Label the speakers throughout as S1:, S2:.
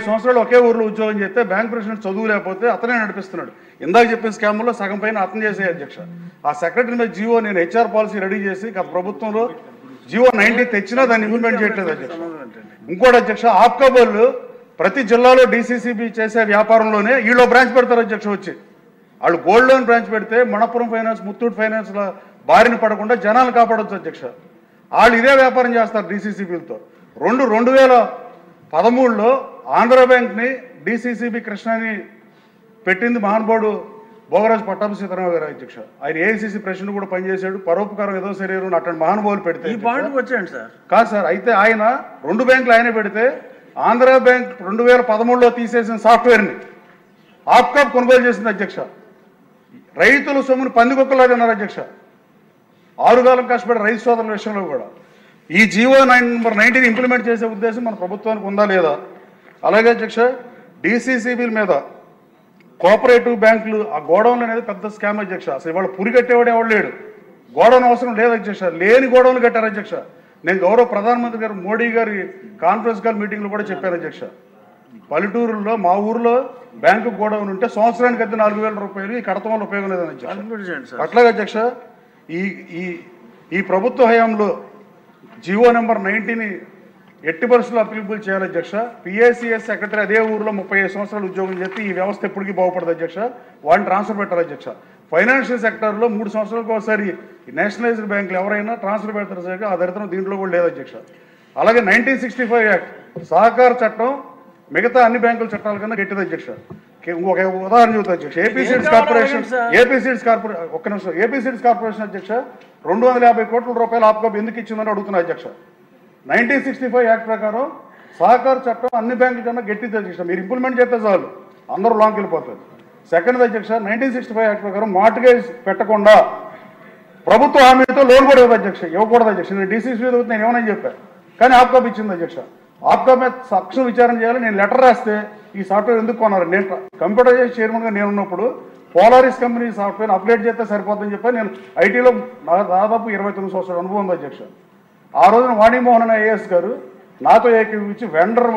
S1: సంవత్సరాలు ఒకే ఊర్లో ఉద్యోగం చేస్తే బ్యాంక్ ప్రెసిడెంట్ చదువు లేకపోతే అతనే నడిపిస్తున్నాడు. ఇందాక చెప్పిన స్కామ్లో సగం పైన అతను చేసే అధ్యక్ష. ఆ సెక్రటరీ మీద జీవో నేను హెచ్ఆర్ పాలసీ రెడీ చేసి గత ప్రభుత్వంలో జీవో 90 తెచ్చినా దాన్ని ఇంప్లిమెంట్ చేయట్లేదు అధ్యక్ష. ఇంకోటి అధ్యక్ష, ఆప్కా వాళ్ళు ప్రతి జిల్లాలో డీసీసీబీ చేసే వ్యాపారంలోనే వీళ్ళు బ్రాంచ్ పెడతారు అధ్యక్ష. వచ్చి వాళ్ళు గోల్డ్ లోన్ బ్రాంచ్ పెడితే మణపురం ఫైనాన్స్, ముత్తూట్ ఫైనాన్స్ బారిన పడకుండా జనాలు కాపాడవచ్చు అధ్యక్ష. వాళ్ళు ఇదే వ్యాపారం చేస్తారు డీసీసీబీలతో. 2013లో ఆంధ్ర బ్యాంక్ని డీసీసీబీ కృష్ణని పెట్టింది మహానుభావుడు భోగరాజు పట్టాభి సీతారామ గారు అధ్యక్ష. ఆయన ఏఐసీసీ ప్రెసిడెంట్ కూడా పనిచేశాడు. పరోపకారం ఏదో శరీరం అటువంటి మహానుభావులు పెడితే
S2: వచ్చాయండి సార్.
S1: కాదు సార్, అయితే ఆయన 2 బ్యాంకులు ఆయనే పెడితే ఆంధ్ర బ్యాంక్ 2013లో తీసేసిన సాఫ్ట్వేర్ని ఆప్కాప్ కొనుగోలు చేసింది అధ్యక్ష. రైతుల సొమ్మును పందికొక్కలాగా అన్నారు అధ్యక్ష. 6 కాలం కష్టపడి రైతు సోదరుల విషయంలో కూడా ఈ జీవో నెంబర్ 90 ఇంప్లిమెంట్ చేసే ఉద్దేశం మన ప్రభుత్వానికి ఉందా లేదా? అలాగే అధ్యక్ష, డీసీసీబీల మీద కోఆపరేటివ్ బ్యాంకులు ఆ గోడౌన్లు అనేది పెద్ద స్కామ్ అధ్యక్ష. అసలు ఇవాళ పురి కట్టేవాడు ఎవడు లేడు. గోడౌన్ అవసరం లేదు అధ్యక్ష. లేని గోడౌన్లు కట్టారు అధ్యక్ష. నేను గౌరవ ప్రధానమంత్రి గారు మోడీ గారి కాన్ఫరెన్స్ కాల్ మీటింగ్లో కూడా చెప్పాను అధ్యక్ష. పల్లెటూరులో మా ఊర్లో బ్యాంకు గోడౌన్ ఉంటే సంవత్సరానికి అయితే 4,000 రూపాయలు ఈ కడతం వల్ల ఉపయోగం లేదని అధ్యక్ష. అట్లాగే అధ్యక్ష, ఈ ప్రభుత్వ హయాంలో జీవో నెంబర్ 90ని ఎట్టి పరిస్థితుల్లో అప్లికబుల్ చేయాలి అధ్యక్ష. పిఏసిఎస్ సెక్రటరీ అదే ఊర్లో 35 సంవత్సరాలు ఉద్యోగం చేస్తే ఈ వ్యవస్థ ఎప్పటికీ బాగుపడదు అధ్యక్ష. వాడిని ట్రాన్స్ఫర్ పెట్టాలి అధ్యక్ష. ఫైనాన్షియల్ సెక్టర్లో 3 సంవత్సరాలకు ఒకసారి నేషనలైజ్డ్ బ్యాంకులు ఎవరైనా ట్రాన్స్ఫర్ పెడతారు సార్. ఆ దరిద్రం దీంట్లో కూడా లేదు అధ్యక్ష. అలాగే 1965 యాక్ట్ సహకార చట్టం మిగతా అన్ని బ్యాంకుల చట్టాల కన్నా గట్టిది అధ్యక్ష. ఒక ఉదాహరణ చెబుతా అధ్యక్ష. ఏపీ సీడ్స్ కార్పొరేషన్ అధ్యక్ష 250 కోట్ల రూపాయలు ఆప్కాప్ ఎందుకు ఇచ్చిందని అడుగుతున్నా అధ్యక్ష. 1965 యాక్ట్ ప్రకారం సహకార చట్టం అన్ని బ్యాంకుల కన్నా గట్టిది అధ్యక్ష. మీరు ఇంప్లిమెంట్ చేస్తే చాలు, అందరూ లాంగ్ వెళ్ళిపోతారు. సెకండ్ అధ్యక్ష, 1965 యాక్ట్ ప్రకారం మార్టిగేజ్ పెట్టకుండా ప్రభుత్వ హామీతో లోన్ కూడా ఇవ్వదు అధ్యక్ష. ఇవ్వకూడదు అధ్యక్ష. నేను డీసీసీ నేను ఏమని చెప్పాను, కానీ ఆప్కాప్ ఇచ్చింది అధ్యక్ష. ఆప్కాప్ మీద సక్షం విచారణ చేయాలి. నేను లెటర్ రాస్తే ఈ సాఫ్ట్వేర్ ఎందుకు కొన్నారు? నేను కంప్యూటరైజ్ చైర్మన్గా నేను ఉన్నప్పుడు పోలారిస్ కంపెనీ సాఫ్ట్వేర్ అప్డేట్ చేస్తే సరిపోతుందని చెప్పి నేను ఐటీలో దాదాపు 29 సంవత్సరాల అనుభవం ఉంది అధ్యక్ష. ఆ రోజున వాణిమోహన్ అనే ఐఏఎస్ గారు నాతో ఏకీవించి వెండర్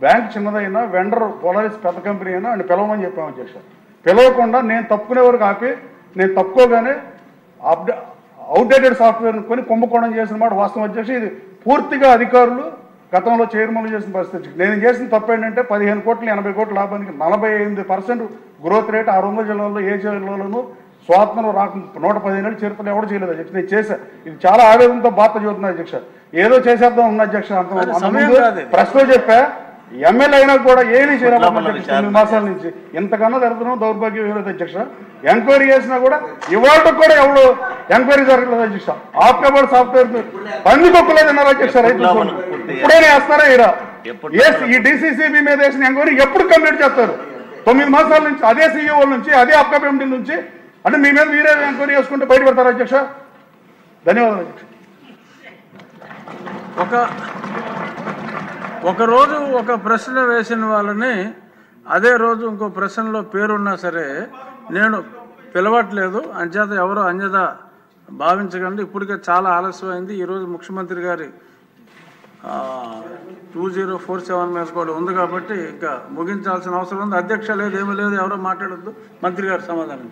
S1: బ్యాంక్ చిన్నదైనా వెండర్ పోలారిస్ పెద్ద కంపెనీ అయినా అని పిలవమని చెప్పాము అధ్యక్ష. పిలవకుండా నేను తప్పుకునే వరకు ఆపి నేను తప్పుకోగానే అవుట్డేటెడ్ సాఫ్ట్వేర్ని కొని కుంభకోణం చేసిన మాట వాస్తవం అధ్యక్ష. ఇది పూర్తిగా అధికారులు గతంలో చైర్మన్లు చేసిన పరిస్థితి. నేను చేసిన తప్పు ఏంటంటే 15 కోట్లు 80 కోట్ల లాభానికి 48% గ్రోత్ రేట్ 600 జిల్లాల్లో ఏ జిల్లాలోనూ స్వాతంత్రం రాక 115 చరిత్రలు ఎవరు చేయలేదు అధ్యక్ష. నేను చేశాను. ఇది చాలా ఆవేదనతో బాధ చదువుతున్నా అధ్యక్ష. ఏదో చేసేద్దాం ఉన్న అధ్యక్ష. అంత ప్రశ్న చెప్పా. ఎమ్మెల్యే అయినా కూడా ఏమీ చేయలేదు 9 మాసాల నుంచి. ఇంతకన్నా జరుగుతున్నాం దౌర్భాగ్యం ఏలేదు అధ్యక్ష. ఎంక్వైరీ చేసినా కూడా ఇవాళ కూడా ఎవరు ఎంక్వైరీ జరగలేదు అధ్యక్ష. ఆప్కాబోర్డ్ సాఫ్ట్వేర్ పందికొక్కలేదు అన్నారు అధ్యక్ష. రైతులు ఇప్పుడైనా వేస్తారా ఇరా? ఈ డీసీసీబీ మీద వేసిన ఎంక్వైరీ ఎప్పుడు కంప్లీట్ చేస్తారు? 9 మాసాల నుంచి అదే సీఈఓ నుంచి అదే ఆప్కాబ్ ఎండీ నుంచి అంటే మీ మీద మీరే ఎంక్వైరీ చేసుకుంటే బయట పెడతారు అధ్యక్ష. ధన్యవాదాలు అధ్యక్ష.
S2: ఒక రోజు ఒక ప్రశ్న వేసిన వాళ్ళని అదే రోజు ఇంకో ప్రశ్నలో పేరున్నా సరే నేను పిలవట్లేదు. అంచేత ఎవరో అన్యత భావించకండి. ఇప్పటికే చాలా ఆలస్యమైంది. ఈరోజు ముఖ్యమంత్రి గారి 2047 మీద కూడా ఉంది కాబట్టి ఇంకా ముగించాల్సిన అవసరం ఉంది. అధ్యక్ష లేదు, ఏమీ లేదు, ఎవరో మాట్లాడొద్దు. మంత్రి గారు సమాధానం.